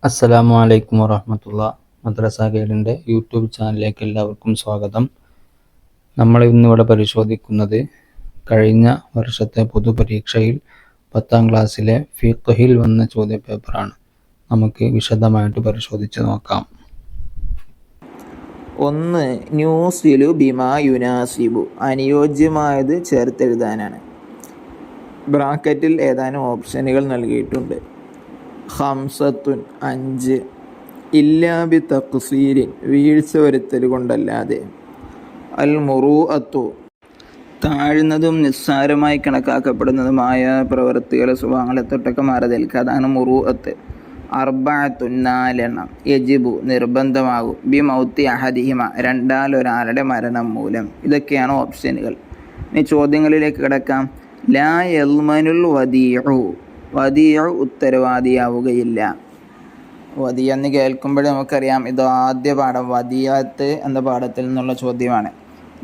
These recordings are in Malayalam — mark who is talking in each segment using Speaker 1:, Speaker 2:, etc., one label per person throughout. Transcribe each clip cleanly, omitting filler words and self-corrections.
Speaker 1: അസ്സലാമു അലൈക്കും വറഹ്മത്തുള്ളാ. മദ്രസ ഗൈഡിൻ്റെ യൂട്യൂബ് ചാനലിലേക്ക് എല്ലാവർക്കും സ്വാഗതം. നമ്മൾ ഇന്നിവിടെ പരിശോധിക്കുന്നത് കഴിഞ്ഞ വർഷത്തെ പൊതുപരീക്ഷയിൽ 10ാം ക്ലാസ്സിലെ ഫിഖ്ഹിൽ വന്ന ചോദ്യപേപ്പറാണ്. നമുക്ക് വിശദമായിട്ട് പരിശോധിച്ച് നോക്കാം.
Speaker 2: 1. ന്യൂസിലു ബിമാ യുനാസിബു, അനുയോജ്യമായത് ചേർത്തെഴുതാനാണ്. ബ്രാക്കറ്റിൽ ഏതാനും ഓപ്ഷനുകൾ നൽകിയിട്ടുണ്ട്. ഖംസത്തുൻ 5, ഇല്ലാ ബി തഖ്സീരിൻ, വീഴ്ച വരുത്തൽ കൊണ്ടല്ലാതെ. അൽ മുറൂഅത്തു, താഴ്ന്നതും നിസ്സാരമായി കണക്കാക്കപ്പെടുന്നതുമായ പ്രവൃത്തികളെ സ്വഭാവങ്ങളെ തൊട്ടൊക്കെ മാറി നിൽക്കുക, അതാണ് മുറൂഅത്ത്. അർബഅത്തുൻ, 4 യജിബു, നിർബന്ധമാകും. ബി മൗത്തി അഹദിഹിമ, രണ്ടാലൊരാളുടെ മരണം മൂലം. ഇതൊക്കെയാണ് ഓപ്ഷനുകൾ. ഇനി ചോദ്യങ്ങളിലേക്ക് കിടക്കാം. ലാ യൽമനുൽ വദീഉ, വദീഉ ഉത്തരവാദിയാവുകയില്ല. വദീ എന്ന് കേൾക്കുമ്പോഴേ നമുക്കറിയാം ഇത് ആദ്യ പാഠം വദീഅത്ത് എന്ന പാഠത്തിൽ നിന്നുള്ള ചോദ്യമാണ്.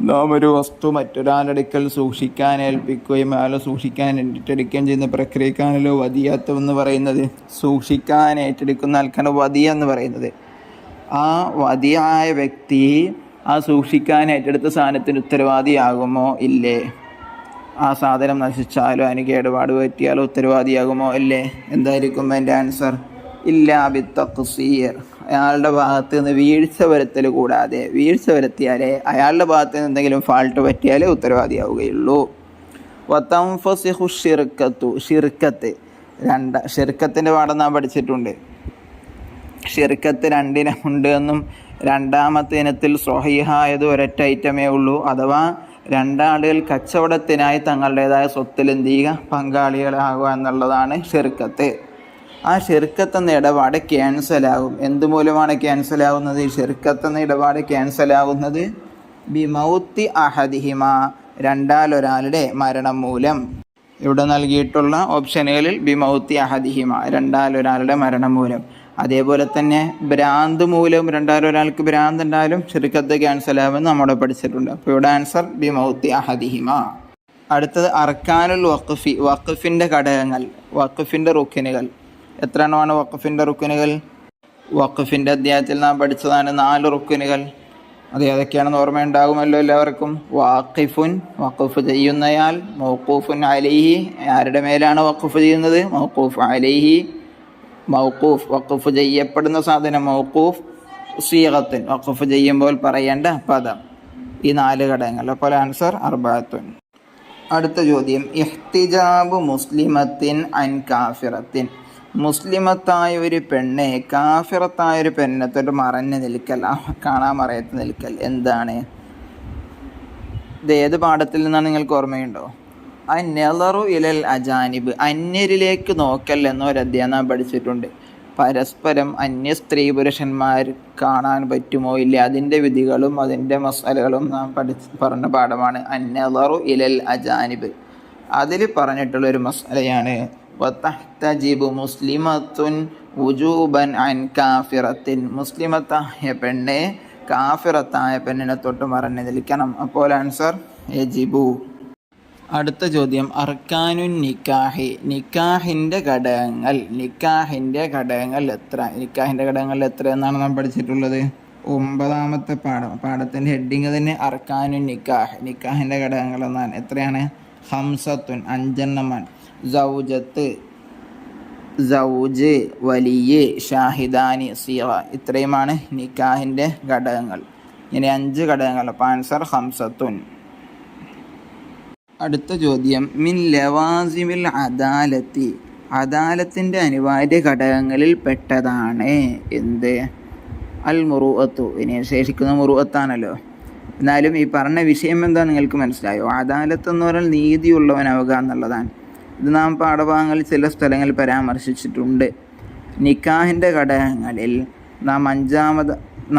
Speaker 2: നാം ഒരു വസ്തു മറ്റൊരാളടുക്കൽ സൂക്ഷിക്കാൻ ഏൽപ്പിക്കുകയും അയാൾ സൂക്ഷിക്കാൻ ഏറ്റെടുക്കുകയും ചെയ്യുന്ന പ്രക്രിയക്കാണല്ലോ വദീഅത്ത് എന്ന് പറയുന്നത്. സൂക്ഷിക്കാൻ ഏറ്റെടുക്കുന്ന ആൾക്കാണ് വദീ എന്ന് പറയുന്നത്. ആ വദീആയ വ്യക്തി ആ സൂക്ഷിക്കാൻ ഏറ്റെടുത്ത സാധനത്തിന് ഉത്തരവാദിയാകുമോ ഇല്ലേ? ആ സാധനം നശിച്ചാലോ അതിന് കേടുപാട് പറ്റിയാലോ ഉത്തരവാദിയാകുമോ ഇല്ലേ? എന്തായിരിക്കും എൻ്റെ ആൻസർ? ഇല്ലാ ബി തഖ്സീർ, അയാളുടെ ഭാഗത്ത് നിന്ന് വീഴ്ച വരുത്തൽ കൂടാതെ. വീഴ്ച വരുത്തിയാലേ അയാളുടെ ഭാഗത്ത് നിന്ന് എന്തെങ്കിലും ഫാൾട്ട് പറ്റിയാലേ ഉത്തരവാദിയാവുകയുള്ളൂ. വതൻഫസിഖു ഷിർക്കത്തു, ഷിർക്കത്ത് ഷിർക്കത്തിൻ്റെ പാഠം നാം പഠിച്ചിട്ടുണ്ട്. ഷിർക്കത്ത് 2 ഇനമുണ്ട് എന്നും രണ്ടാമത്തെ ഇനത്തിൽ സ്വഹീഹായത് ഒരൊറ്റ ഐറ്റമേ ഉള്ളൂ. അഥവാ രണ്ടാളുകൾ കച്ചവടത്തിനായി തങ്ങളുടേതായ സ്വത്തിൽ എന്ത് ചെയ്യുക, പങ്കാളികളാകുക എന്നുള്ളതാണ് ഷിർക്കത്ത്. ആ ഷിർക്കത്ത് എന്ന ഇടപാട് ക്യാൻസലാകും. എന്തുമൂലമാണ് ക്യാൻസലാകുന്നത്? ഷിർക്കത്ത് എന്ന ഇടപാട് ക്യാൻസലാകുന്നത് ബി മൗത്തി അഹദിഹിമ, രണ്ടാലൊരാളുടെ മരണം മൂലം. ഇവിടെ നൽകിയിട്ടുള്ള ഓപ്ഷനുകളിൽ ബി മൗത്തി അഹദിഹിമ, രണ്ടാലൊരാളുടെ മരണം മൂലം. അതേപോലെ തന്നെ ഭ്രാന്ത് മൂലം, രണ്ടാലൊരാൾക്ക് ഭ്രാന്ത് ഉണ്ടായാലും ഷിർക്കത്ത് ക്യാൻസലാകുമെന്ന് നമ്മുടെ പഠിച്ചിട്ടുണ്ട്. അപ്പോൾ ഇവിടെ ആൻസർ ബി മൗത്തി അഹദിഹിമ. അടുത്തത് അർക്കാനുൽ വഖഫി, വഖഫിൻ്റെ ഘടകങ്ങൾ, വഖഫിൻ്റെ റുക്കിനുകൾ. എത്ര എണ്ണമാണ് വഖഫിൻ്റെ റുക്കിനുകൾ? വഖഫിൻ്റെ അധ്യായത്തിൽ നാം പഠിച്ചതാണ് 4 റുക്കിനുകൾ. അത് ഏതൊക്കെയാണെന്ന് ഓർമ്മയുണ്ടാകുമല്ലോ എല്ലാവർക്കും. വാഖിഫുൻ, വഖഫ് ചെയ്യുന്നയാൾ. മൗഖൂഫുൻ അലൈഹി, ആരുടെ മേലാണ് വഖഫ് ചെയ്യുന്നത്? മൗഖൂഫ് അലൈഹി. മൗഖൂഫ്, വഖഫ് ചെയ്യപ്പെടുന്ന സാധനം. മൗഖൂഫ് സീഗത്തുൻ, വഖഫ് ചെയ്യുമ്പോൾ പറയേണ്ട പദം. ഈ 4 ഘടകങ്ങൾ. അപ്പോൾ ആൻസർ അർബഅത്തുൻ. അടുത്ത ചോദ്യം, ഇഹ്തിജാബു മുസ്ലിമത്തിൻ അൻ കാഫിറത്തിൻ, മുസ്ലിമത്തായ ഒരു പെണ്ണെ കാഫിറത്തായ ഒരു പെണ്ണിനെ തൊട്ട് മറഞ്ഞു നിൽക്കൽ, കാണാൻ മറയത്ത് നിൽക്കൽ. എന്താണ് ഇത്? ഏത് പാഠത്തിൽ നിന്നാണ് നിങ്ങൾക്ക് ഓർമ്മയുണ്ടോ? അന്നളറു ഇലൽ അജാനിബ്, അന്യരിലേക്ക് നോക്കൽ എന്നൊരധ്യായം നാം പഠിച്ചിട്ടുണ്ട്. പരസ്പരം അന്യ സ്ത്രീ പുരുഷന്മാർ കാണാൻ പറ്റുമോ ഇല്ല, അതിൻ്റെ വിധികളും അതിൻ്റെ മസാലകളും നാം പറഞ്ഞ പാഠമാണ് അന്നളറു ഇലൽ അജാനിബ്. അതിൽ പറഞ്ഞിട്ടുള്ളൊരു മസാലയാണ് വതഹ്തജിബു മുസ്ലിമത്തുൻ വുജൂബൻ അൻ കാഫിറത്തിൻ, മുസ്ലിമത്തായ പെണ്ണെ കാഫിറത്തായ പെണ്ണിനെ തൊട്ട് മറഞ്ഞു നിൽക്കണം. അപ്പോൾ ആൻസർ യജിബു. അടുത്ത ചോദ്യം, അർക്കാനുൻ നിക്കാഹി, നിക്കാഹിൻ്റെ ഘടകങ്ങൾ. നിക്കാഹിൻ്റെ ഘടകങ്ങൾ എത്ര? നിക്കാഹിൻ്റെ ഘടകങ്ങൾ എത്ര എന്നാണ് നാം പഠിച്ചിട്ടുള്ളത്? 9ാമത്തെ പാഠത്തിൻ്റെ ഹെഡിങ് തന്നെ അർക്കാനുൻ നിക്കാഹ്, നിക്കാഹിൻ്റെ ഘടകങ്ങൾ എന്നാണ്. എത്രയാണ്? ഹംസത്തുൻ, 5 എണ്ണമാണ്. സൗജത്ത്, സൗജ്, വലിയ്, ഷാഹിദാനി, സീറ, ഇത്രയുമാണ് നിക്കാഹിൻ്റെ ഘടകങ്ങൾ. ഇങ്ങനെ 5 ഘടകങ്ങൾ. അപ്പോൾ ആൻസർ ഹംസത്തുൻ. അടുത്ത ചോദ്യം, മിൻ ലവാസിമിൽ അദാലത്തി, അദാലത്തിൻ്റെ അനിവാര്യ ഘടകങ്ങളിൽ പെട്ടതാണ് എന്ത്? അൽ മുറൂഅത്തു, ഇനി ശേഷിക്കുന്ന മുറൂഅത്താണല്ലോ. എന്നാലും ഈ പറഞ്ഞ വിഷയം എന്താ നിങ്ങൾക്ക് മനസ്സിലായോ? അദാലത്ത് എന്ന് പറഞ്ഞാൽ നീതിയുള്ളവനാവുക എന്നുള്ളതാണ്. ഇത് നാം പാഠഭാഗങ്ങളിൽ ചില സ്ഥലങ്ങളിൽ പരാമർശിച്ചിട്ടുണ്ട്. നിക്കാഹിൻ്റെ ഘടകങ്ങളിൽ നാം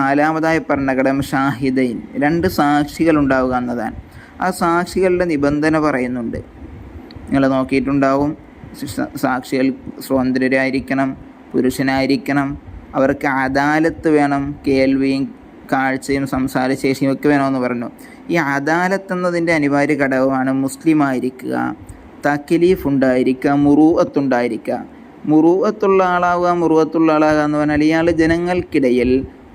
Speaker 2: 4ാമതായി പറഞ്ഞ ഘടകം ഷാഹിദൈൻ, 2 സാക്ഷികൾ ഉണ്ടാവുക എന്നതാണ്. ആ സാക്ഷികളുടെ നിബന്ധന പറയുന്നുണ്ട്, നിങ്ങൾ നോക്കിയിട്ടുണ്ടാവും. സാക്ഷികൾ സ്വതന്ത്രരായിരിക്കണം, പുരുഷനായിരിക്കണം, അവർക്ക് അദാലത്ത് വേണം, കേൾവിയും കാഴ്ചയും സംസാരശേഷിയും ഒക്കെ വേണമെന്ന് പറഞ്ഞു. ഈ അദാലത്ത് എന്നതിൻ്റെ അനിവാര്യ ഘടകമാണ് മുസ്ലിമായിരിക്കുക, തക്ലീഫ് ഉണ്ടായിരിക്കുക, മുറൂഅത്ത് ഉണ്ടായിരിക്കുക. മുറുവത്തുള്ള ആളാകുക എന്ന് പറഞ്ഞാൽ ഇയാൾ ജനങ്ങൾക്കിടയിൽ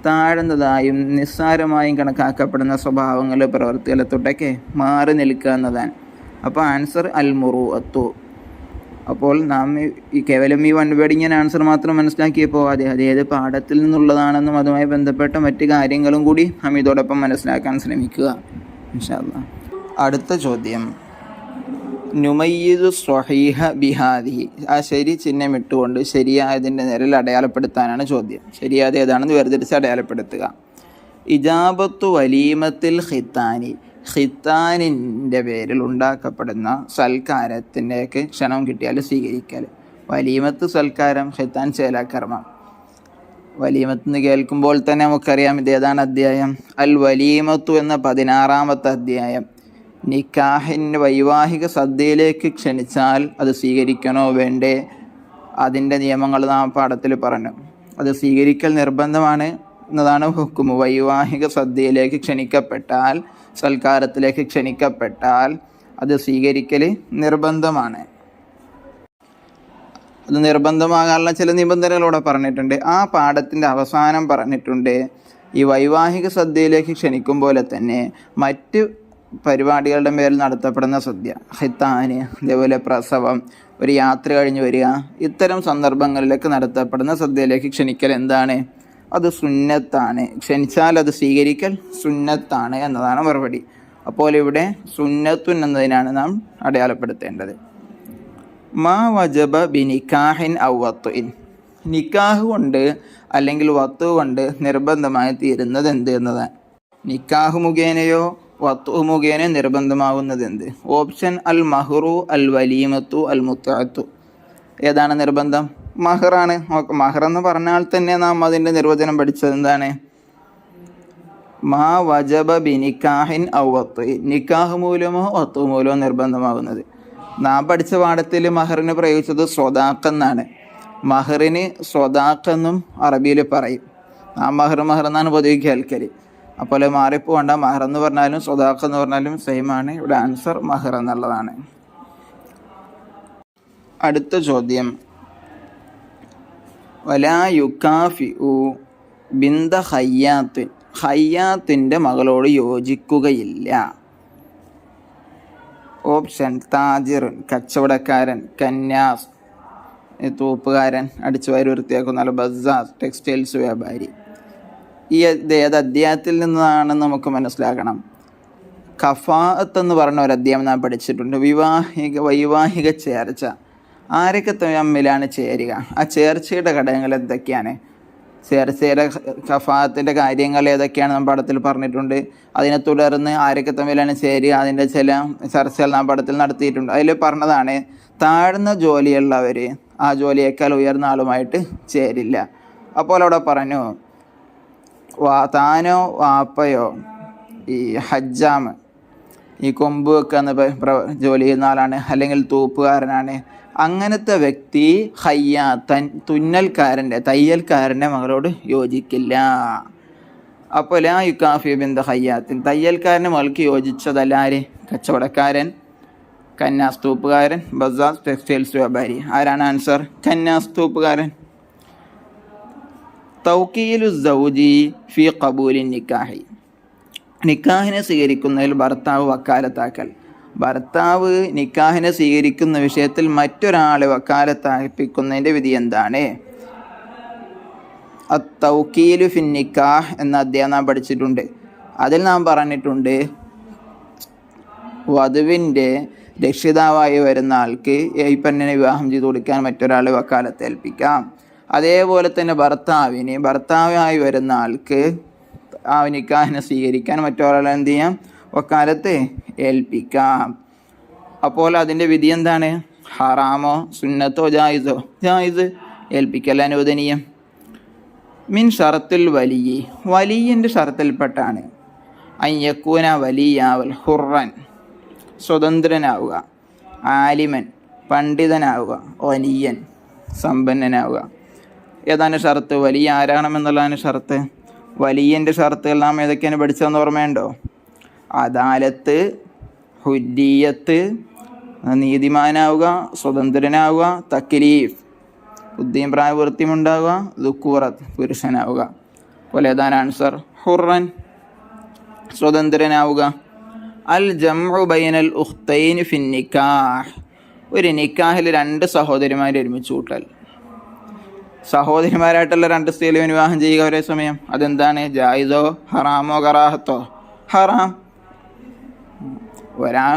Speaker 2: താഴ്ന്നതായും നിസ്സാരമായും കണക്കാക്കപ്പെടുന്ന സ്വഭാവങ്ങൾ പ്രവൃത്തികളെ തൊട്ടൊക്കെ മാറി നിൽക്കുക എന്നതാണ്. അപ്പോൾ ആൻസർ അൽ മുറുവത്തു. അപ്പോൾ നാം കേവലം ഈ വൺ വേർഡ് ഇങ്ങനെ ആൻസർ മാത്രം മനസ്സിലാക്കിയപ്പോൾ അത് ഏത് പാഠത്തിൽ നിന്നുള്ളതാണെന്നും അതുമായി ബന്ധപ്പെട്ട മറ്റ് കാര്യങ്ങളും കൂടി നാം ഇതോടൊപ്പം മനസ്സിലാക്കാൻ ശ്രമിക്കുക ഇൻഷാ അല്ലാഹ്. അടുത്ത ചോദ്യം, നുമയ്യിദു സ്വഹീഹ ബിഹാദിഹി. ആ ശരി ചിഹ്നം ഇട്ടുകൊണ്ട് ശരിയായതിൻ്റെ നിരൽ അടയാളപ്പെടുത്താനാണ് ചോദ്യം. ശരിയായത് ഏതാണെന്ന് വേർതിരിച്ച് അടയാളപ്പെടുത്തുക. ഇജാബത്തു വലീമത്തിൽ ഖിത്താനി. ഖിത്താനിൻ്റെ പേരിൽ ഉണ്ടാക്കപ്പെടുന്ന സൽക്കാരത്തിൻ്റെയൊക്കെ ക്ഷണം കിട്ടിയാൽ സ്വീകരിക്കൽ. വലീമത്ത് സൽക്കാരം, ഖിത്താൻ ചേലാകർമ്മം. വലീമത്ത് എന്ന് കേൾക്കുമ്പോൾ തന്നെ നമുക്കറിയാം ഇതേതാണ് അധ്യായം. അൽ വലീമത്തു എന്ന 16-ാമത്തെ അധ്യായം. നിക്കാഹിൻ്റെ വൈവാഹിക സദ്യയിലേക്ക് ക്ഷണിച്ചാൽ അത് സ്വീകരിക്കണോ വേണ്ടേ, അതിൻ്റെ നിയമങ്ങൾ നാം പാഠത്തിൽ പറഞ്ഞു. അത് സ്വീകരിക്കൽ നിർബന്ധമാണ് എന്നതാണ് ഹുക്കും. വൈവാഹിക സദ്യയിലേക്ക് ക്ഷണിക്കപ്പെട്ടാൽ, സൽക്കാരത്തിലേക്ക് ക്ഷണിക്കപ്പെട്ടാൽ അത് സ്വീകരിക്കൽ നിർബന്ധമാണ്. അത് നിർബന്ധമാകാനുള്ള ചില നിബന്ധനകളോടെ പറഞ്ഞിട്ടുണ്ട്. ആ പാഠത്തിൻ്റെ അവസാനം പറഞ്ഞിട്ടുണ്ട്, ഈ വൈവാഹിക സദ്യയിലേക്ക് ക്ഷണിക്കുമ്പോലെ തന്നെ മറ്റ് പരിപാടികളുടെ പേരിൽ നടത്തപ്പെടുന്ന സദ്യ, ഖിത്താന്, അതേപോലെ പ്രസവം, ഒരു യാത്ര കഴിഞ്ഞ് വരിക, ഇത്തരം സന്ദർഭങ്ങളിലേക്ക് നടത്തപ്പെടുന്ന സദ്യയിലേക്ക് ക്ഷണിക്കൽ എന്താണ്? അത് സുന്നത്താണ്. ക്ഷണിച്ചാൽ അത് സ്വീകരിക്കൽ സുന്നത്താണ് എന്നതാണ് മറുപടി. അപ്പോൾ ഇവിടെ സുന്നത്തുൻ എന്നതിനാണ് നാം അടയാളപ്പെടുത്തേണ്ടത്. മാ വജബ ബി നിക്കാഹിൻ ഔ വത്തുഇൻ. നിക്കാഹ് കൊണ്ട് അല്ലെങ്കിൽ വത്തു കൊണ്ട് നിർബന്ധമായി തീരുന്നത് എന്ത് എന്നതാണ്. നിക്കാഹ് മുഖേനയോ വത്തു മുഖേന നിർബന്ധമാകുന്നത് എന്ത്? ഓപ്ഷൻ അൽ മഹ്റു, അൽ വലീമത്തു, അൽ മുത്തഅത്തു. ഏതാണ് നിർബന്ധം? മഹറാണ്. മഹർ എന്ന് പറഞ്ഞാൽ തന്നെ നാം അതിൻ്റെ നിർവചനം പഠിച്ചത് എന്താണ്? മാ വജബ ബി നിക്കാഹിൻ ഔ വത്തുഇൻ. നിക്കാഹ് മൂലമോ വത്തു മൂലമോ നിർബന്ധമാകുന്നത്. നാം പഠിച്ച പാഠത്തിൽ മഹറിന് പ്രയോഗിച്ചത് സ്വദാഖ് എന്നാണ്. മഹറിന് സ്വദാഖ് എന്നും അറബിയിൽ പറയും. നാം മഹർ എന്നാണ് പൊതുവെ കേൾക്കൽ. അപ്പോൾ മാറിപ്പോണ്ട. മഹർ എന്ന് പറഞ്ഞാലും സ്വദാഖ് എന്ന് പറഞ്ഞാലും സെയിമാണ്. ഇവിടെ ആൻസർ മഹർ എന്നുള്ളതാണ്. അടുത്ത ചോദ്യം, വലാ യുക്കാഫിഉ ബിന്ത ഖയ്യാത്തിൻ. ഖയ്യാത്തിൻ്റെ മകളോട് യോജിക്കുകയില്ല. ഓപ്ഷൻ താജിറുൻ, കച്ചവടക്കാരൻ, കന്യാസ്, തൂപ്പുകാരൻ, അടിച്ചുവാരി വൃത്തിയാക്കുന്ന, ബസാസ്, ടെക്സ്റ്റൈൽസ് വ്യാപാരി. ഏത് അധ്യായത്തിൽ നിന്നാണെന്ന് നമുക്ക് മനസ്സിലാക്കണം. കഫാഅത്ത് എന്ന് പറഞ്ഞ ഒരു അധ്യായം നാം പഠിച്ചിട്ടുണ്ട്. വൈവാഹിക ചേർച്ച. ആരൊക്കെ തമ്മിലാണ് ചേരുക? ആ ചേർച്ചയുടെ ഘടകങ്ങൾ എന്തൊക്കെയാണ്? ചേർച്ചയുടെ കഫാഅത്തിൻ്റെ കാര്യങ്ങൾ ഏതൊക്കെയാണ് നാം പാഠത്തിൽ പറഞ്ഞിട്ടുണ്ട്. അതിനെ തുടർന്ന് ആരൊക്കെ തമ്മിലാണ് ചേരുക, അതിൻ്റെ ചില ചർച്ചകൾ നാം പാഠത്തിൽ നടത്തിയിട്ടുണ്ട്. അതിൽ പറഞ്ഞതാണ്, താഴ്ന്ന ജോലിയുള്ളവർ ആ ജോലിയേക്കാൾ ഉയർന്ന ആളുമായിട്ട് ചേരില്ല. അപ്പോൾ അവിടെ പറഞ്ഞു, താനോ വാപ്പയോ ഈ ഹജ്ജാമ്, ഈ കൊമ്പ് വെക്കുന്ന ജോലി ചെയ്യുന്ന ആളാണ്, അല്ലെങ്കിൽ തൂപ്പുകാരനാണ്, അങ്ങനത്തെ വ്യക്തി തുന്നൽക്കാരൻ്റെ, തയ്യൽക്കാരൻ്റെ മകളോട് യോജിക്കില്ല. അപ്പോൾ ലാ യുക്കാഫി ബിന്ത ഖയ്യാത്തിൻ. തയ്യൽക്കാരൻ്റെ മകൾക്ക് യോജിച്ചതല്ല ആര്? കച്ചവടക്കാരൻ, കന്യാസ് തൂപ്പുകാരൻ, ബസാസ് ടെക്സ്റ്റൈൽസ് വ്യാപാരി. ആരാണ് ആൻസർ? കന്യാസ് തൂപ്പുകാരൻ. തൗക്കീലു സൗജി ഫി ഖബൂലിൻ നിക്കാഹി. നിക്കാഹിനെ സ്വീകരിക്കുന്നതിൽ ഭർത്താവ് വക്കാലത്താക്കൽ. ഭർത്താവ് നിക്കാഹിനെ സ്വീകരിക്കുന്ന വിഷയത്തിൽ മറ്റൊരാളെ വക്കാലത്താക്കിപ്പിക്കുന്നതിൻ്റെ വിധി എന്താണ്? അത്തൗക്കീലു ഫിൻ നിക്കാഹ് എന്ന അധ്യായം നാം പഠിച്ചിട്ടുണ്ട്. അതിൽ നാം പറഞ്ഞിട്ടുണ്ട്, വധുവിൻ്റെ രക്ഷിതാവായി വരുന്ന ആൾക്ക് ഈ പെണ്ണിനെ വിവാഹം ചെയ്തു കൊടുക്കാൻ മറ്റൊരാളെ വക്കാലത്ത് ഏൽപ്പിക്കാം. അതേപോലെ തന്നെ ഭർത്താവായി വരുന്ന ആൾക്ക് ആ നിക്കാഹിനെ സ്വീകരിക്കാൻ മറ്റൊരാളെ എന്ത് ചെയ്യാം? വക്കാലത്ത് ഏൽപ്പിക്കാം. അപ്പോൾ അതിൻ്റെ വിധി എന്താണ്? ഹറാമോ സുന്നത്തോ ജായിസോ? ജായിസ്. ഏൽപ്പിക്കൽ അനുവദനീയം. മിൻ ഷറത്തുൽ വലിയി. വലിയൻ്റെ ഷറത്തിൽപ്പെട്ടാണ് അയ്യക്കൂന വലിയാവൽ ഹുറൻ, സ്വതന്ത്രനാവുക, ആലിമൻ, പണ്ഡിതനാവുക, വലിയൻ, സമ്പന്നനാവുക. ഏതാണ് ഷർത്ത്? വലിയ ആരാകണമെന്നുള്ളതാണ് ഷർത്ത്. വലിയൻ്റെ ഷർത്തുകൾ നാം ഏതൊക്കെയാണ് പഠിച്ചതെന്ന് ഓർമ്മയുണ്ടോ? അദാലത്ത്, ഹുരിയത്ത്, നീതിമാനാവുക, സ്വതന്ത്രനാവുക, തക്ലീഫ്, ബുദ്ധിയും പ്രായവൃത്തിയും ഉണ്ടാവുക, ദുക്കൂറത്ത് പുരുഷനാവുക. പോലെ ഏതാണ് ആൻസർ? ഹുറൻ സ്വതന്ത്രനാവുക. അൽ ജംഉ ബൈനൽ ഉഖ്തൈനി ഫിൻ നിക്കാഹ്, ഒരു നിക്കാഹിൽ രണ്ട് സഹോദരിമാരെ ഒരുമിച്ച് കൂട്ടൽ. സഹോദരിമാരായിട്ടുള്ള രണ്ട് സ്ത്രീകളെ വിവാഹം ചെയ്യുക ഒരേ സമയം, അതെന്താണ്? ജായിസോ ഹറാമോ കറാഹത്തോ? ഹറാം.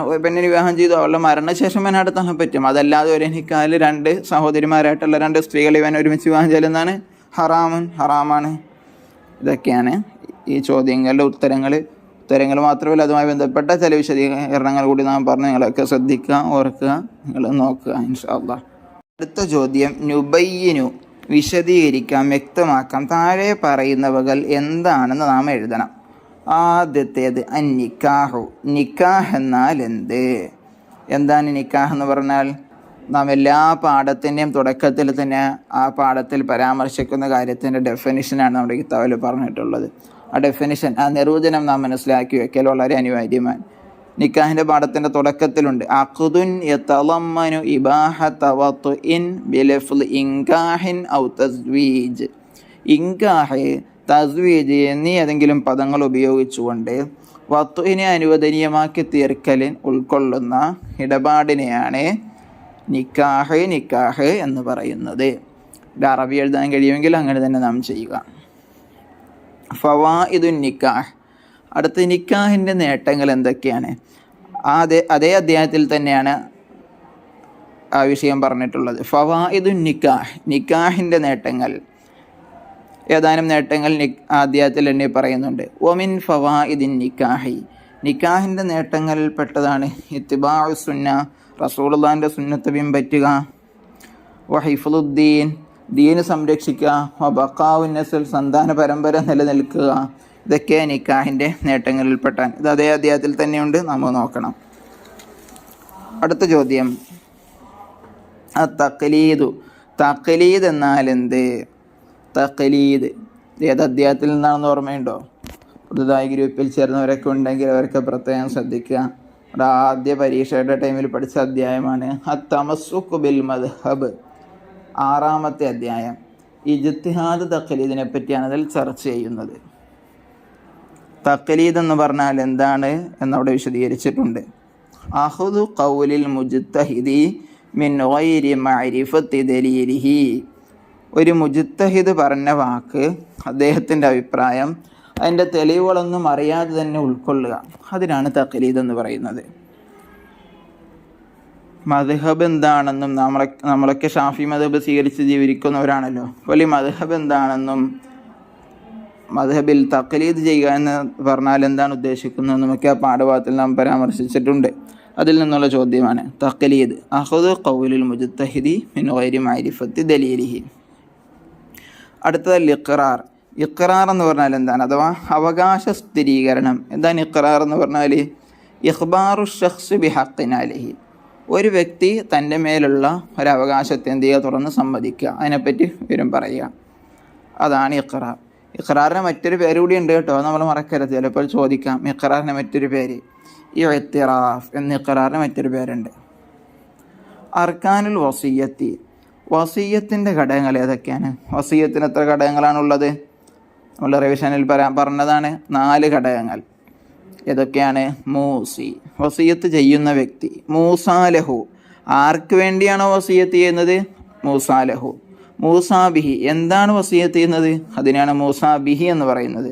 Speaker 2: ഒരു പെണ്ണിന് വിവാഹം ചെയ്തു, അവളുടെ മരണശേഷം ഇവൻ നടത്താൻ പറ്റും. അതല്ലാതെ ഒരു നിക്കാഹിൽ രണ്ട് സഹോദരിമാരായിട്ടുള്ള രണ്ട് സ്ത്രീകൾ ഇവൻ ഒരുമിച്ച് വിവാഹം ചെയ്യുന്നതാണ് ഹറാമാണ്. ഇതൊക്കെയാണ് ഈ ചോദ്യങ്ങളുടെ ഉത്തരങ്ങൾ മാത്രമല്ല അതുമായി ബന്ധപ്പെട്ട ചില വിശദീകരണങ്ങൾ കൂടി നാം പറഞ്ഞു. നിങ്ങളൊക്കെ ശ്രദ്ധിക്കുക, ഓർക്കുക, നിങ്ങൾ നോക്കുക ഇൻഷാ അല്ലാഹ്. അടുത്ത ചോദ്യം, നുബയ്യിനു വിശദീകരിക്കാം, വ്യക്തമാക്കാം, താഴെ പറയുന്നവകൾ എന്താണെന്ന് നാം എഴുതണം. ആദ്യത്തേത് നിക്കാഹു, നിക്കാഹ് എന്നാൽ എന്താണ് നിക്കാഹ് എന്ന് പറഞ്ഞാൽ? നാം എല്ലാ പാഠത്തിൻ്റെയും തുടക്കത്തിൽ തന്നെ ആ പാഠത്തിൽ പരാമർശിക്കുന്ന കാര്യത്തിൻ്റെ ഡെഫിനിഷനാണ് നമ്മുടെ കിതാബിൽ പറഞ്ഞിട്ടുള്ളത്. ആ ഡെഫിനിഷൻ, ആ നിർവചനം നാം മനസ്സിലാക്കി വെക്കൽ വളരെ അനിവാര്യമാണ്. നിക്കാഹിൻ്റെ പാഠത്തിൻ്റെ തുടക്കത്തിലുണ്ട്, അഖ്ദുൻ യതളമ്മനു ഇബാഹത വത്ഇൻ ബിലഫ്ള് ഇൻകാഹിൻ ഔ തസ്വീജ്. ഇൻകാഹ്, തസ്വീജ് എന്നീ ഏതെങ്കിലും പദങ്ങൾ ഉപയോഗിച്ചുകൊണ്ട് വത്ഇനെ അനുവദനീയമാക്കി തീർക്കലിൻ ഉൾക്കൊള്ളുന്ന ഇടപാടിനെയാണ് നിക്കാഹ് എന്ന് പറയുന്നത്. അറബി എഴുതാൻ കഴിയുമെങ്കിൽ അങ്ങനെ തന്നെ നാം ചെയ്യുക. ഫവായിദുൻ നിക്കാഹ്, അടുത്ത നിക്കാഹിൻ്റെ നേട്ടങ്ങൾ എന്തൊക്കെയാണ്? അതേ അധ്യായത്തിൽ തന്നെയാണ് ആ വിഷയം പറഞ്ഞിട്ടുള്ളത്. ഫവായിദുൻ നിക്കാഹ്, നിക്കാഹിൻ്റെ നേട്ടങ്ങൾ, ഏതാനും നേട്ടങ്ങൾ അധ്യായത്തിൽ തന്നെ പറയുന്നുണ്ട്. ഒമിൻ ഫവായിദിൻ നിക്കാഹി, നിക്കാഹിൻ്റെ നേട്ടങ്ങളിൽ പെട്ടതാണ് ഇത്തിബാഉ സുന്ന, റസൂലുള്ളാഹിൻ്റെ സുന്നത്ത് പിൻപറ്റുക, വഹിഫ്ളുദ്ദീൻ, ദീന് സംരക്ഷിക്കുക, വബഖാഉൻ നസ്ൽ, സന്താന പരമ്പര നിലനിൽക്കുക. ഇതൊക്കെ നിക്കാഹിൻ്റെ നേട്ടങ്ങളിൽപ്പെട്ടാൻ. ഇത് അതേ അധ്യായത്തിൽ തന്നെയുണ്ട്, നമ്മൾ നോക്കണം. അടുത്ത ചോദ്യം, തഖ്ലീദു, തഖ്ലീദ് എന്നാൽ എന്ത്? തഖ്ലീദ് ഏത് അധ്യായത്തിൽ നിന്നാണെന്ന് ഓർമ്മയുണ്ടോ? പുതുതായി ഗ്രൂപ്പിൽ ചേർന്നവരൊക്കെ ഉണ്ടെങ്കിൽ അവരൊക്കെ പ്രത്യേകം ശ്രദ്ധിക്കുക. അവിടെ ആദ്യ പരീക്ഷയുടെ ടൈമിൽ പഠിച്ച അധ്യായമാണ് അത്തമസ്സുഖ് ബിൽ മദ്ഹബ്, 6ാമത്തെ അധ്യായം. ഇജ്തിഹാദ് തഖ്ലീദിനെ പറ്റിയാണ് അതിൽ ചർച്ച ചെയ്യുന്നത്. തഖ്ലീദ് എന്ന് പറഞ്ഞാൽ എന്താണ് എന്നവിടെ വിശദീകരിച്ചിട്ടുണ്ട്. അഖ്ദു ഖൗലിൽ മുജ്തഹിദി മിൻ ഗൈരി മഅരിഫത്തി ദലീലിഹി, ഒരു മുജ്തഹിദ് പറഞ്ഞ വാക്ക്, അദ്ദേഹത്തിൻ്റെ അഭിപ്രായം, അതിൻ്റെ തെളിവുകളൊന്നും അറിയാതെ തന്നെ ഉൾക്കൊള്ളുക, അതിനാണ് തഖ്ലീദ് എന്ന് പറയുന്നത്. മദ്ഹബ് എന്താണെന്നും നമ്മളൊക്കെ ഷാഫി മദ്ഹബ് സ്വീകരിച്ച് ജീവിക്കുന്നവരാണല്ലോ. അപ്പോൾ ഈ മദ്ഹബ് എന്താണെന്നും മദ്ഹബിൽ തഖ്ലീദ് ചെയ്യുക എന്ന് പറഞ്ഞാൽ എന്താണ് ഉദ്ദേശിക്കുന്നത് നമുക്ക് ആ പാഠഭാഗത്തിൽ നാം പരാമർശിച്ചിട്ടുണ്ട്. അതിൽ നിന്നുള്ള ചോദ്യമാണ് തഖ്ലീദ്. അഖ്ദു ഖൗലിൽ മുജ്തഹിദി മിൻ ഗൈരി മഅരിഫത്തി ദലീലിഹി. അടുത്തത് ഇഖ്റാർ. ഇഖ്റാർ എന്ന് പറഞ്ഞാൽ എന്താണ്? അഥവാ അവകാശ സ്ഥിരീകരണം. എന്താണ് ഇഖ്റാർ എന്ന് പറഞ്ഞാൽ? ഇഖ്ബാറു ഷഖ്സ് ബിഹഖ്ഖിൻ അലൈഹി, ഒരു വ്യക്തി തൻ്റെ മേലുള്ള ഒരവകാശത്തെ എന്ത് ചെയ്യുക? തുറന്ന് സമ്മതിക്കുക, അതിനെപ്പറ്റി വിവരം പറയുക, അതാണ് ഇഖ്റാർ. ഇഖ്റാറിന് മറ്റൊരു പേര് കൂടി ഉണ്ട് കേട്ടോ, നമ്മൾ മറക്കരുത്, ചിലപ്പോൾ ചോദിക്കാം. ഇഖ്റാറിന് മറ്റൊരു പേര് ഇഅ്തിറാഫ് എന്ന ഇഖ്റാറിന് മറ്റൊരു പേരുണ്ട്. അർക്കാനുൽ വസിയ്യത്തി, വസിയ്യത്തിൻ്റെ ഘടകങ്ങൾ ഏതൊക്കെയാണ്? വസിയ്യത്തിന് എത്ര ഘടകങ്ങളാണുള്ളത്? നമ്മൾ റിവിഷനിൽ പറഞ്ഞതാണ് 4 ഘടകങ്ങൾ. ഏതൊക്കെയാണ്? മൂസി, വസിയ്യത്ത് ചെയ്യുന്ന വ്യക്തി. മൂസാലഹു, ആർക്ക് വേണ്ടിയാണോ വസിയ്യത്ത് ചെയ്യുന്നത്? മൂസാലഹു. മൂസാബിഹി, എന്താണ് വസിയ്യത്ത് ചെയ്യുന്നത്? അതിനാണ് മൂസാബിഹി എന്ന് പറയുന്നത്.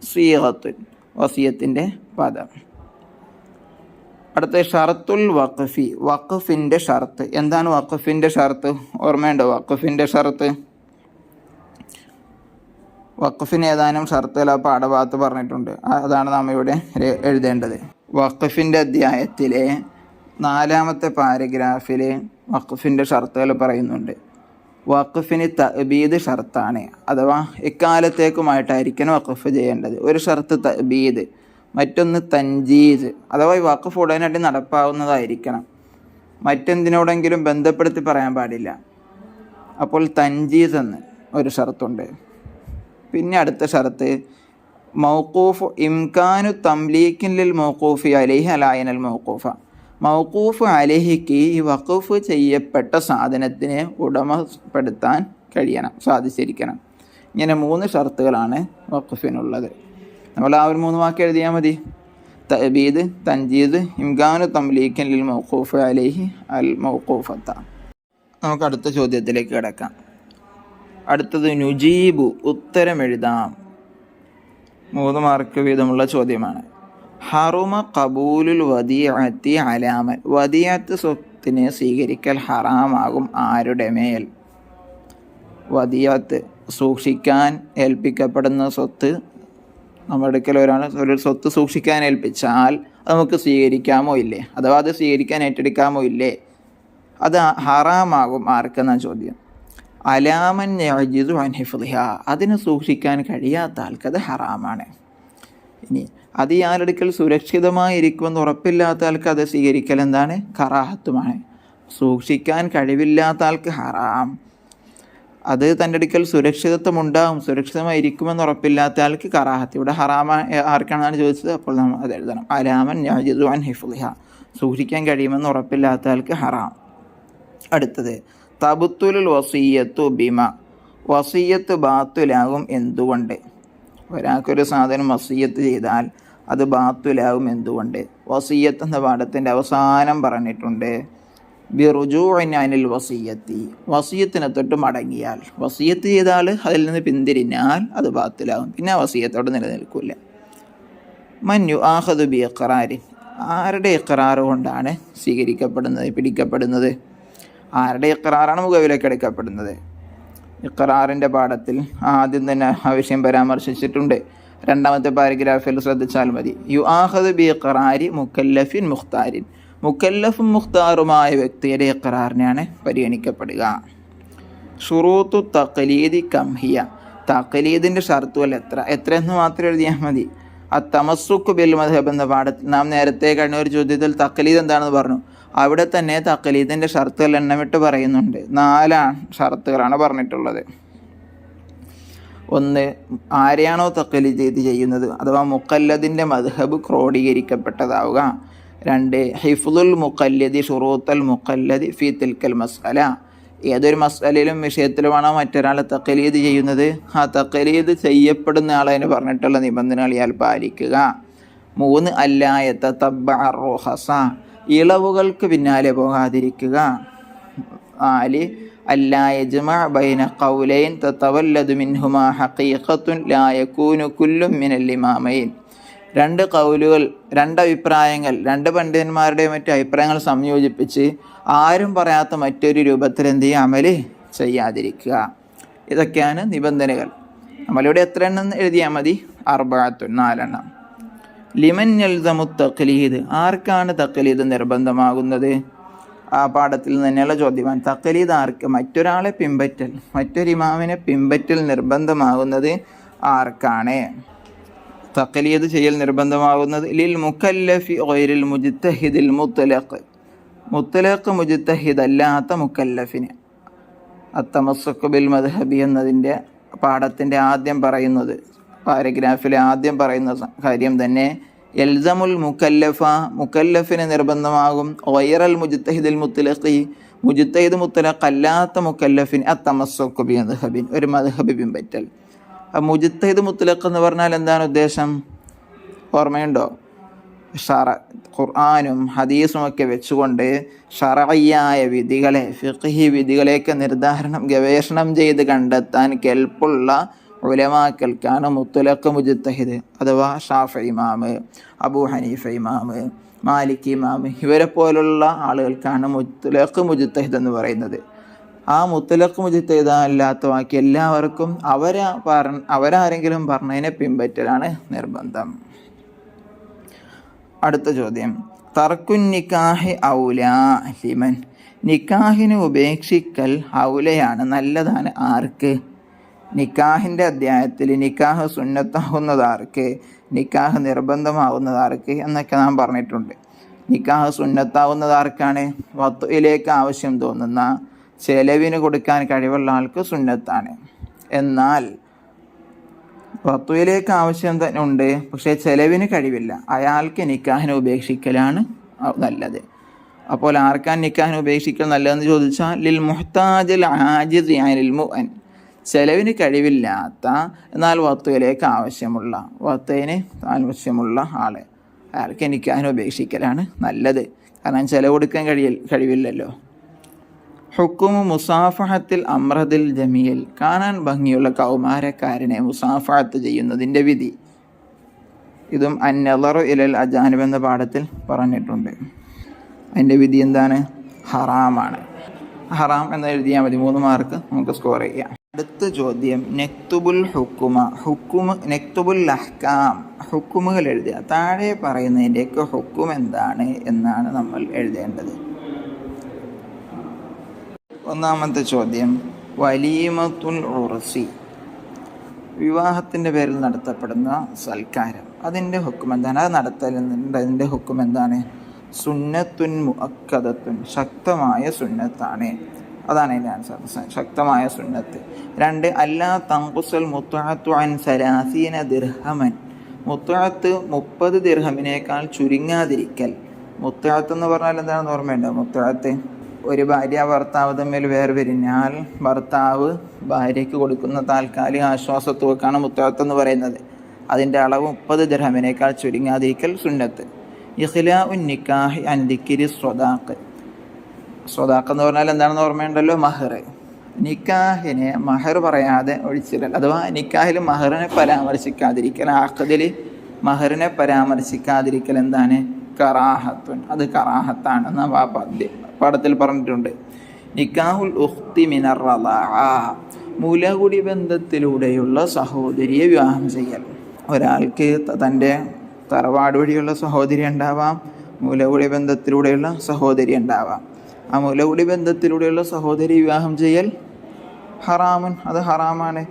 Speaker 2: സ്വീഖത്തുൻ, വസിയ്യത്തിൻ്റെ പദം. അടുത്ത ഷർത്തുൽ വഖഫി, വഖഫിൻ്റെ ഷർത്ത്. എന്താണ് വഖഫിൻ്റെ ഷർത്ത്? ഓർമ്മയുണ്ടോ വഖഫിൻ്റെ ഷർത്ത്? വഖഫിന് ഏതാനും ഷർത്തുകൾ ആ പാഠഭാഗത്ത് പറഞ്ഞിട്ടുണ്ട്, അതാണ് നാം ഇവിടെ എഴുതേണ്ടത്. വഖഫിൻ്റെ അധ്യായത്തിലെ 4ാമത്തെ പാരഗ്രാഫിൽ വഖഫിൻ്റെ ഷർത്തുകൾ പറയുന്നുണ്ട്. വഖഫിന് തഅബീദ് ഷർത്താണ്, അഥവാ എക്കാലത്തേക്കുമായിട്ടായിരിക്കണം വഖഫ് ചെയ്യേണ്ടത്. ഒരു ഷർത്ത് തഅബീദ്, മറ്റൊന്ന് തൻജീസ്, അഥവാ ഈ വഖഫ് ഉടനടി നടപ്പാവുന്നതായിരിക്കണം, മറ്റെന്തിനോടെങ്കിലും ബന്ധപ്പെടുത്തി പറയാൻ പാടില്ല. അപ്പോൾ തൻജീസ് എന്ന് ഒരു ഷർത്തുണ്ട്. പിന്നെ അടുത്ത ഷർത്ത് മൗഖൂഫ്, ഇംകാനു തംലീക്കിൻ ലിൽ മൗഖൂഫി അലൈഹി അലായനൽ മൗഖൂഫ, മൗഖൂഫ് അലൈഹിക്ക് ഈ വഖഫ് ചെയ്യപ്പെട്ട സാധനത്തിനെ ഉടമപ്പെടുത്താൻ സാധിച്ചിരിക്കണം. ഇങ്ങനെ 3 ഷർത്തുകളാണ് വഖഫിനുള്ളത്. നമ്മൾ ആ ഒരു 3 വാക്ക് എഴുതിയാൽ മതി. തഅബീദ്, തൻജീദ്, ഇംകാനു തംലീക്കൻ ലിൽ മൗഖൂഫ് അലൈഹി അൽ മൗഖൂഫത്ത. നമുക്ക് അടുത്ത ചോദ്യത്തിലേക്ക് കിടക്കാം. അടുത്തത് നുജീബു, ഉത്തരം എഴുതാം. 3 മാർക്ക് വീതമുള്ള ചോദ്യമാണ്. ഹറുമ ഖബൂലുൽ വദിയത്തി അലാമൻ, വദിയത്ത് സ്വത്തിനെ സ്വീകരിക്കൽ ഹറാമാകും ആരുടെ മേൽ? വദിയത്ത് സൂക്ഷിക്കാൻ ഏൽപ്പിക്കപ്പെടുന്ന സ്വത്ത്, നമ്മുടെ അടുക്കൽ ഒരു സ്വത്ത് സൂക്ഷിക്കാൻ ഏൽപ്പിച്ചാൽ അത് നമുക്ക് സ്വീകരിക്കാമോ ഇല്ലേ, അഥവാ അത് സ്വീകരിക്കാൻ ഏറ്റെടുക്കാമോ ഇല്ലേ, അത് ഹറാമാകും ആർക്കെന്ന ചോദ്യം. അലാമൻ യഅ്ജിസു അൻ ഹിഫ്ളിഹ, അതിനെ സൂക്ഷിക്കാൻ കഴിയാത്ത ആൾക്കത് ഹറാമാണ്. ഇനി അത് ഇയാളെടുക്കൽ സുരക്ഷിതമായിരിക്കുമെന്ന് ഉറപ്പില്ലാത്ത ആൾക്ക് അത് സ്വീകരിക്കൽ എന്താണ്? കറാഹത്തുമാണ്. സൂക്ഷിക്കാൻ കഴിവില്ലാത്ത ആൾക്ക് ഹറാം. അത് തൻ്റെ അടുക്കൽ സുരക്ഷിതമായിരിക്കുമെന്ന് ഉറപ്പില്ലാത്ത ആൾക്ക് കറാഹത്ത്. ഇവിടെ ഹറാമ ആർക്കാണെന്നാണ് ചോദിച്ചത്, അപ്പോൾ നമ്മൾ അത് എഴുതണം. അലാമൻ യഅ്ജിസു അൻ ഹിഫ്ളിഹ, സൂക്ഷിക്കാൻ കഴിയുമെന്ന് ഉറപ്പില്ലാത്ത ആൾക്ക് ഹറാം. അടുത്തത് തബ്തുലുൽ വസിയ്യത്തു ബിമ, വസിയ്യത്ത് ബാത്തുലാകും എന്തുകൊണ്ട്? ഒരാൾക്കൊരു സാധനം വസിയ്യത്ത് ചെയ്താൽ അത് ബാത്തുലാകും എന്തുകൊണ്ട്? വസിയ്യത്ത് എന്ന പാഠത്തിൻ്റെ അവസാനം പറഞ്ഞിട്ടുണ്ട് ബിറുജൂഇൻ അനിൽ വസിയ്യത്തി, വസിയ്യത്തിനെ തൊട്ട് മടങ്ങിയാൽ, വസിയ്യത്ത് ചെയ്താൽ അതിൽ നിന്ന് പിന്തിരിഞ്ഞാൽ അത് ബാത്തുലാകും, പിന്നെ ആ വസിയ്യത്തോട് നിലനിൽക്കില്ല. മൻ യുആഖദു ബി ഇഖ്റാരിൻ, ആരുടെ ഇഖ്റാർ കൊണ്ടാണ് പിടിക്കപ്പെടുന്നത്? ആരുടെ ഇഖ്റാറാണ് മുഖവിലേക്ക് എടുക്കപ്പെടുന്നത്? ഇഖ്റാറിൻ്റെ പാഠത്തിൽ ആദ്യം തന്നെ ആ വിഷയം പരാമർശിച്ചിട്ടുണ്ട്. 2ാമത്തെ പാരഗ്രാഫിൽ ശ്രദ്ധിച്ചാൽ മതി. യുആഖദു ബി ഇഖ്റാരി മുക്കല്ലഫിൻ മുഖ്താരിൻ, മുക്കല്ലഫും മുഖ്താറുമായ വ്യക്തിയുടെ ഇഖ്റാറിനെയാണ് പരിഗണിക്കപ്പെടുക. ഷുറൂത്തു തഖ്ലീദി കംഹിയ, തഖ്ലീദിൻ്റെ ഷർത്തുകൾ എത്രയെന്ന് മാത്രം എഴുതിയാൽ മതി. അത്തമസ്സുക്ക് ബിൽ മദ്ഹബ് എന്ന പാഠത്തിൽ നാം നേരത്തെ കഴിഞ്ഞ ഒരു ചോദ്യത്തിൽ തഖ്ലീദ് എന്താണെന്ന് പറഞ്ഞു. അവിടെ തന്നെ തഖ്ലീദിൻ്റെ ഷർത്തുകൾ എണ്ണമിട്ട് പറയുന്നുണ്ട്. 4 ഷർത്തുകളാണ് പറഞ്ഞിട്ടുള്ളത്. 1, ആരെയാണോ തഖ്ലീദ് ചെയ്യുന്നത് അഥവാ മുഖല്ലദിൻ്റെ മദ്ഹബ് ക്രോഡീകരിക്കപ്പെട്ടതാവുക. 2, ഹിഫ്ളുൽ മുഖല്ലദി ഷുറൂത്തൽ മുഖല്ലദി ഫി തിൽക്കൽ മസ്അല, ഏതൊരു മസ്അലയിലും വിഷയത്തിലുമാണോ മറ്റൊരാളെ തഖ്ലീദ് ചെയ്യുന്നത്, ആ തഖ്ലീദ് ചെയ്യപ്പെടുന്ന ആളതിന് പറഞ്ഞിട്ടുള്ള നിബന്ധനകൾ ഇയാൾ പാലിക്കുക. 3, അല്ലാ യതതബ്ബഅ റുഖസ, ഇളവുകൾക്ക് പിന്നാലെ പോകാതിരിക്കുക. 4, അല്ലാ യജ്മഅ ബൈന ഖൗലൈൻ തതവല്ലദു മിൻഹുമാ ഹഖീഖത്തുൻ ലാ യകൂനു കുല്ലും മിനൽ ഇമാമൈൻ, 2 ഖൗലുകൾ, 2 അഭിപ്രായങ്ങൾ, 2 പണ്ഡിതന്മാരുടെ മറ്റു അഭിപ്രായങ്ങൾ സംയോജിപ്പിച്ച് ആരും പറയാത്ത മറ്റൊരു രൂപത്തിൽ എന്ത് ചെയ്യുക, അമല് ചെയ്യാതിരിക്കുക. ഇതൊക്കെയാണ് നിബന്ധനകൾ. നമ്മളിവിടെ എത്ര എണ്ണം എഴുതിയാൽ മതി? 4. ലിമൻ യൽസമു തഖ്ലീദ്, ആർക്കാണ് തഖ്ലീദ് നിർബന്ധമാകുന്നത്? ആ പാഠത്തിൽ തന്നെയുള്ള ചോദ്യമാണ്. തഖ്ലീദ് ആർക്ക്? മറ്റൊരാളെ പിൻപറ്റൽ, മറ്റൊരു ഇമാമിനെ പിൻപറ്റൽ നിർബന്ധമാകുന്നത് ആർക്കാണ്? തഖ്ലീദ് ചെയ്യൽ നിർബന്ധമാകുന്നത് ലിൽ മുക്കല്ലഫി ഗൈറിൽ മുജ്തഹിദിൽ മുത്ലഖ്, മുത്ലഖ് മുജ്തഹിദ് അല്ലാത്ത മുക്കല്ലഫിന്. അത്തമസ്സുക്ക് ബിൽ മദ്ഹബി എന്നതിൻ്റെ പാഠത്തിൻ്റെ ആദ്യം പറയുന്നത്, പാരഗ്രാഫിലെ ആദ്യം പറയുന്ന കാര്യം തന്നെ യൽസമുൽ മുക്കല്ലഫ, മുക്കല്ലഫിന് നിർബന്ധമാകും. ഗൈറൽ മുജ്തഹിദിൽ മുത്ലഖി, മുജ്തഹിദ് മുത്ലഖ് അല്ലാത്ത മുക്കല്ലഫിന് അത്തമസ്സുക്ക് ബി മദ്ഹബിൻ, ഒരു മദ്ഹബ് പിൻപറ്റൽ. മുജ്തഹിദ് മുത്ലഖ് എന്ന് പറഞ്ഞാൽ എന്താണ് ഉദ്ദേശം? ഓർമ്മയുണ്ടോ? ഖുർആനും ഹദീസും ഒക്കെ വെച്ചുകൊണ്ട് ശർഈയായ വിധികളെ, ഫിഖ്ഹി വിധികളെയൊക്കെ ഗവേഷണം ചെയ്ത് കണ്ടെത്താൻ കെൽപ്പുള്ള ഉലമാക്കൾക്കാണ് മുത്ലഖ് മുജ്തഹിദ്, അഥവാ ഷാഫി ഇമാമ്, അബൂ ഹനീഫ ഇമാമ്, മാലിക് ഇമാമ്, ഇവരെ പോലുള്ള ആളുകൾക്കാണ് മുത്ലഖ് മുജ്തഹിദ് എന്ന് പറയുന്നത്. ആ മുത്ലഖ് മുജ്തഹിദ് അല്ലാത്ത ബാക്കി എല്ലാവർക്കും അവരാരെങ്കിലും പറഞ്ഞതിനെ പിൻപറ്റലാണ് നിർബന്ധം. അടുത്ത ചോദ്യം, തർക്കുൻ നിക്കാഹി ഔലാ ലിമൻ, നിക്കാഹിനെ ഉപേക്ഷിക്കൽ ഔലയാണ്, നല്ലതാണ് ആർക്ക്? നിക്കാഹിൻ്റെ അധ്യായത്തിൽ നിക്കാഹ് സുന്നത്താവുന്നതാർക്ക്, നിക്കാഹ് നിർബന്ധമാവുന്നതാർക്ക് എന്നൊക്കെ നാം പറഞ്ഞിട്ടുണ്ട്. നിക്കാഹ് സുന്നത്താവുന്നതാർക്കാണ്? വത്തുയിലേക്ക് ആവശ്യം തോന്നുന്ന, ചെലവിന് കൊടുക്കാൻ കഴിവുള്ള ആൾക്ക് സുന്നത്താണ്. എന്നാൽ വത്തുയിലേക്ക് ആവശ്യം തന്നെ ഉണ്ട്, പക്ഷേ ചെലവിന് കഴിവില്ല, അയാൾക്ക് നിക്കാഹിനെ ഉപേക്ഷിക്കലാണ് നല്ലത്. അപ്പോൾ ആർക്കാണ് നിക്കാഹിന് ഉപേക്ഷിക്കൽ നല്ലതെന്ന് ചോദിച്ചാൽ ലിൽ മുഹ്താജിൽ ആജിസ് അനിൽ മുഅൻ, ചെലവിന് കഴിവില്ലാത്ത എന്നാൽ വത്തുവിലേക്ക് വത്തുവിന് ആവശ്യമുള്ള ആള്, അയാൾക്ക് നിക്കാഹിന് ഉപേക്ഷിക്കലാണ് നല്ലത്. കാരണം ചെലവ് കൊടുക്കാൻ കഴിവില്ലല്ലോ. ഹുക്കുമു മുസാഫഹത്തിൽ അമ്രദിൽ ജമീൽ, കാണാൻ ഭംഗിയുള്ള കൗമാരക്കാരനെ മുസാഫഹത്ത് ചെയ്യുന്നതിൻ്റെ വിധി. ഇതും അന്നളറു ഇലൽ അജാനിബ് എന്ന പാഠത്തിൽ പറഞ്ഞിട്ടുണ്ട്. അതിൻ്റെ വിധി എന്താണ്? ഹറാമാണ്. ഹറാം എന്ന് എഴുതിയാൽ മതി, 3 മാർക്ക് നമുക്ക് സ്കോർ ചെയ്യാം. അടുത്ത ചോദ്യം, നെക്തുബുൽ നെക്തുബുൽ അഹ്കാം, ഹുക്കുമുകൾ എഴുതുക. താഴെ പറയുന്നതിൻ്റെയൊക്കെ ഹുക്കും എന്താണ് എന്നാണ് നമ്മൾ എഴുതേണ്ടത്. ഒന്നാമത്തെ ചോദ്യം, വലീമത്തുൽ ഉർസി, വിവാഹത്തിൻ്റെ പേരിൽ നടത്തപ്പെടുന്ന സൽക്കാരം, അതിൻ്റെ ഹുക്കും എന്താണ്? അത് നടത്തലിൻ്റെ ഹുക്കും എന്താണ്? സുന്നത്തുൻ മുഅക്കദത്തുൻ, ശക്തമായ സുന്നത്താണ്. അതാണ് അതിൻ്റെ ആൻസർ, ശക്തമായ സുന്നത്ത്. 2, അല്ലാ തൻഖുസുൽ മുത്അത്തു അൻ 30 ദിർഹമൻ, മുത്അത്ത് 30 ദിർഹമിനേക്കാൾ ചുരുങ്ങാതിരിക്കൽ. മുത്അത്ത് എന്ന് പറഞ്ഞാൽ എന്താണെന്ന് ഓർമ്മയുണ്ടോ? മുത്അത്ത് ഒരു ഭാര്യ ഭർത്താവ് തമ്മിൽ വേർപിരിഞ്ഞാൽ ഭർത്താവ് ഭാര്യയ്ക്ക് കൊടുക്കുന്ന താൽക്കാലിക ആശ്വാസത്തുകക്കാണ് മുത്അത്ത് എന്ന് പറയുന്നത്. അതിൻ്റെ അളവ് 30 ദിർഹമിനേക്കാൾ ചുരുങ്ങാതിരിക്കൽ സുന്നത്ത്. ഇഖ്ലാഉൻ നിക്കാഹി അൻ ദിക്രി സ്വദാഖ്, സ്വദാഖ് എന്ന് പറഞ്ഞാൽ എന്താണെന്ന് ഓർമ്മയുണ്ടല്ലോ? മഹർ. നിക്കാഹിനെ മഹർ പറയാതെ ഒഴിച്ചിടൽ, അഥവാ നിക്കാഹിൽ മഹറിനെ പരാമർശിക്കാതിരിക്കൽ, ആഖദിൽ മഹറിനെ പരാമർശിക്കാതിരിക്കൽ എന്താണ്? കറാഹത്തുൻ, അത് കറാഹത്താണെന്ന് പാഠത്തിൽ പറഞ്ഞിട്ടുണ്ട്. നിക്കാഹുൽ ഉഖ്തി മിനർ റളാഅ, മുലകുടി ബന്ധത്തിലൂടെയുള്ള സഹോദരിയെ വിവാഹം ചെയ്യൽ. ഒരാൾക്ക് തൻ്റെ തറവാട് വഴിയുള്ള സഹോദരി ഉണ്ടാവാം, മുലകുടി ബന്ധത്തിലൂടെയുള്ള സഹോദരി ഉണ്ടാവാം. ആ മുലകുടി ബന്ധത്തിലൂടെയുള്ള സഹോദരി വിവാഹം ചെയ്യൽ ഹറാമുൻ, അത് ഹറാമാണ്.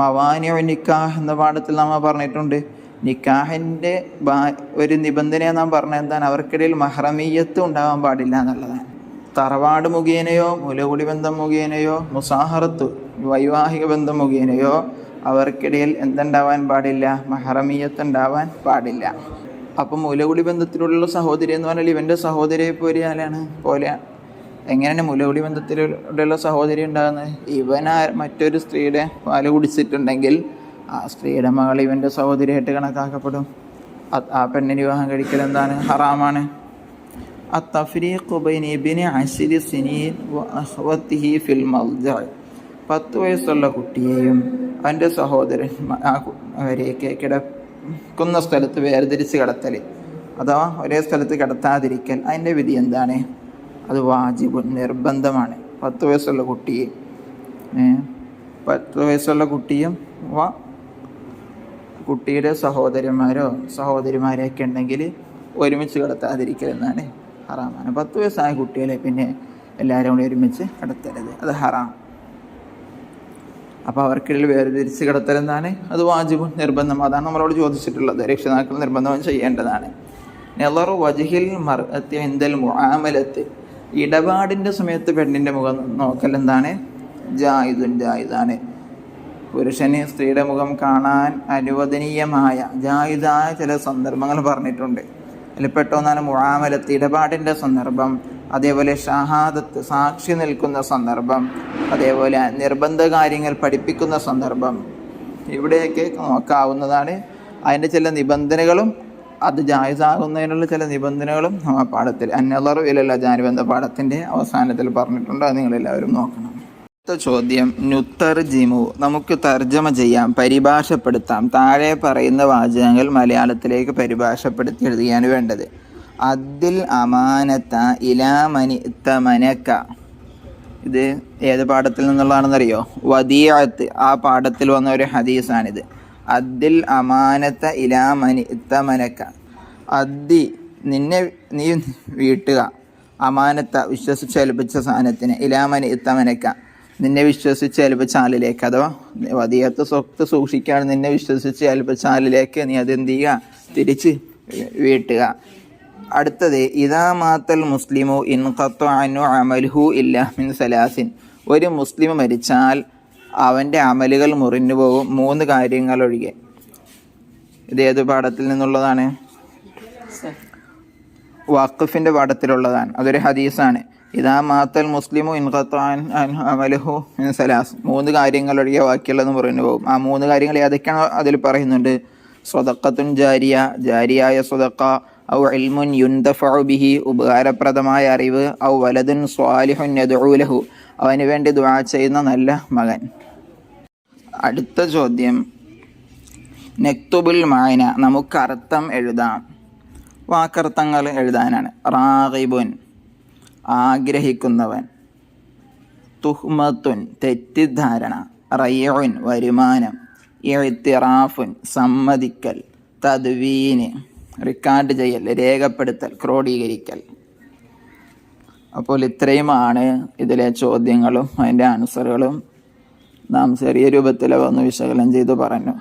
Speaker 2: മവാനിഉ നിക്കാഹ് എന്ന പാഠത്തിൽ നമ്മൾ പറഞ്ഞിട്ടുണ്ട്. നിക്കാഹിൻ്റെ ഒരു നിബന്ധനയെ നാം പറഞ്ഞത് എന്താണ്? അവർക്കിടയിൽ മഹ്റമിയ്യത്ത് ഉണ്ടാവാൻ പാടില്ല എന്നുള്ളതാണ്. തറവാട് മുഖേനയോ മുലകുടി ബന്ധം മുഖേനയോ മുസാഹറത്ത് വൈവാഹിക ബന്ധം മുഖേനയോ അവർക്കിടയിൽ എന്തുണ്ടാവാൻ പാടില്ല? മഹ്റമിയ്യത്ത് ഉണ്ടാവാൻ പാടില്ല. അപ്പം മുലകുടി ബന്ധത്തിലുള്ള സഹോദരി എന്ന് പറഞ്ഞാൽ ഇവൻ്റെ സഹോദരിയെ പോലെ എങ്ങനെയാണ് മുലകുടി ബന്ധത്തിലുള്ള സഹോദരി ഉണ്ടാകുന്നത്? ഇവൻ മറ്റൊരു സ്ത്രീയുടെ പാല് കുടിച്ചിട്ടുണ്ടെങ്കിൽ ആ സ്ത്രീയുടെ മകൾ ഇവൻ്റെ സഹോദരിയായിട്ട് കണക്കാക്കപ്പെടും. ആ പെണ്ണിന് വിവാഹം കഴിക്കൽ എന്താണ്? ഹറാമാണ്. അത്തഫ്രീഖു ബൈന ഇബ്നി 10 സിനീൻ വഅഖ്വതിഹി ഫിൽ മൽജഅ, 10 വയസ്സുള്ള കുട്ടിയെയും അവൻ്റെ സഹോദരൻ അവരെയൊക്കെ കിടക്കുന്ന സ്ഥലത്ത് വേർതിരിച്ച് കിടത്തൽ, അഥവാ ഒരേ സ്ഥലത്ത് കിടത്താതിരിക്കൽ, അതിൻ്റെ വിധി എന്താണ്? അത് വാജിബ്, നിർബന്ധമാണ്. 10 വയസ്സുള്ള കുട്ടിയും കുട്ടിയുടെ സഹോദരന്മാരോ സഹോദരിമാരെയൊക്കെ ഉണ്ടെങ്കിൽ ഒരുമിച്ച് കിടത്താതിരിക്കൽ എന്നാണ് ഹറാമാണ്. 10 വയസ്സായ കുട്ടികളെ പിന്നെ എല്ലാവരും കൂടി ഒരുമിച്ച് കിടത്തരുത്, അത് ഹറാം. അപ്പോൾ അവർക്കിടയിൽ വേർതിരിച്ച് കിടത്തലെന്താണ്? അത് വാജിബ്, നിർബന്ധം. അതാണ് നമ്മളോട് ചോദിച്ചിട്ടുള്ളത്, രക്ഷിതാക്കൾ നിർബന്ധം ചെയ്യേണ്ടതാണ്. നെളറു വജ്ഹിൽ മർഅത്തി ഇൻദൽ മുആമലത്ത്, ഇടപാടിൻ്റെ സമയത്ത് പെണ്ണിൻ്റെ മുഖം നോക്കൽ എന്താണ്? ജായിദാണ്. പുരുഷന് സ്ത്രീയുടെ മുഖം കാണാൻ അനുവദനീയമായ ജായിദായ ചില സന്ദർഭങ്ങൾ പറഞ്ഞിട്ടുണ്ട്. അതിൽ പെട്ടൊന്നാണ് മുആമലത്ത്, ഇടപാടിൻ്റെ സന്ദർഭം, അതേപോലെ ഷഹാദത്ത്, സാക്ഷി നിൽക്കുന്ന സന്ദർഭം, അതേപോലെ നിർബന്ധ കാര്യങ്ങൾ പഠിപ്പിക്കുന്ന സന്ദർഭം. ഇവിടെയൊക്കെ നോക്കാവുന്നതാണ്. അതിൻ്റെ ചില നിബന്ധനകളും അത് ജായിസാകുന്നതിനുള്ള ചില നിബന്ധനകളും നമ്മൾ പാഠത്തിൽ അന്നളറു ഇലൽ അജാനിബ് എന്ന പാഠത്തിൻ്റെ അവസാനത്തിൽ പറഞ്ഞിട്ടുണ്ട്. അത് നിങ്ങളെല്ലാവരും നോക്കണം. അടുത്ത ചോദ്യം, നുത്തർജിമു, നമുക്ക് തർജ്ജമ ചെയ്യാം, പരിഭാഷപ്പെടുത്താം. താഴെ പറയുന്ന വാചകങ്ങൾ മലയാളത്തിലേക്ക് പരിഭാഷപ്പെടുത്തി എഴുതിയാണ് വേണ്ടത്. അദ്ദിൽ അമാനത്ത ഇലാ മനി തമനക, ഇത് ഏത് പാഠത്തിൽ നിന്നുള്ളതാണെന്നറിയോ? വദിയത്ത്, ആ പാഠത്തിൽ വന്ന ഒരു ഹദീസാണിത്. അദ്ദിൽ അമാനത്ത ഇലാ മനി തമനക, അദ്ദി നീ വീട്ടുക, അമാനത്ത വിശ്വസിച്ച് ഏൽപ്പിച്ച സാധനത്തിന്, ഇലാ മനി തമനക നിന്നെ വിശ്വസിച്ച് ഏൽപ്പിച്ച ആളിലേക്ക്, അഥവാ വദിയത്ത് സ്വത്ത് സൂക്ഷിക്കാൻ നിന്നെ വിശ്വസിച്ച് ഏൽപ്പിച്ച ആളിലേക്ക് നീ അതെന്ത് ചെയ്യുക? തിരിച്ച് വീട്ടുക. അടുത്തത്, ഇദാ മാത്തൽ മുസ്ലിമു ഇൻഖത്ത അൻഹു അമലുഹു ഇല്ലാ മിൻ സലാസിൻ, ഒരു മുസ്ലിം മരിച്ചാൽ അവൻ്റെ അമലുകൾ മുറിഞ്ഞു പോകും 3 കാര്യങ്ങൾ ഒഴികെ. ഇത് ഏത് പാഠത്തിൽ നിന്നുള്ളതാണ്? വഖഫിൻ്റെ പാഠത്തിലുള്ളതാണ്. അതൊരു ഹദീസാണ്. ഇതാ മാത്തൽ മുസ്ലിമു ഇൻഖത്താൻ അമലുഹു മിൻ സലാസ്. 3 കാര്യങ്ങളൊഴികെ ബാക്കിയുള്ളതെന്ന് പറഞ്ഞു പോകും. ആ 3 കാര്യങ്ങൾ ഏതൊക്കെയാണോ അതിൽ പറയുന്നുണ്ട്. സ്വദഖത്തുൻ ജാരിയ, ജാരിയായ സ്വദഖ, ഔ ഇൽമുൻ യുൻതഫഉ ബിഹി, ഉപകാരപ്രദമായ അറിവ്, ഔ വലദുൻ സ്വാലിഹുൻ യദ്ഉ ലഹു, അവന് വേണ്ടി ദുആ ചെയ്യുന്ന നല്ല മകൻ. അടുത്ത ചോദ്യം, നക്തുബുൽ മായന, നമുക്ക് അർത്ഥം എഴുതാം. വാക്കർത്ഥങ്ങൾ എഴുതാനാണ്. റാഗിബുൻ, ആഗ്രഹിക്കുന്നവൻ. തുഹ്മത്തുൻ, തെറ്റിദ്ധാരണ. റയ്ഉൻ, വരുമാനം. ഇഅ്തിറാഫുൻ, സമ്മതിക്കൽ. തദ്വീന്, റിക്കാർഡ് ചെയ്യൽ, രേഖപ്പെടുത്തൽ, ക്രോഡീകരിക്കൽ. അപ്പോൾ ഇത്രയുമാണ് ഇതിലെ ചോദ്യങ്ങളും അതിൻ്റെ ആൻസറുകളും. നാം ചെറിയ രൂപത്തിൽ ഒന്ന് വിശകലനം ചെയ്ത് പറഞ്ഞു.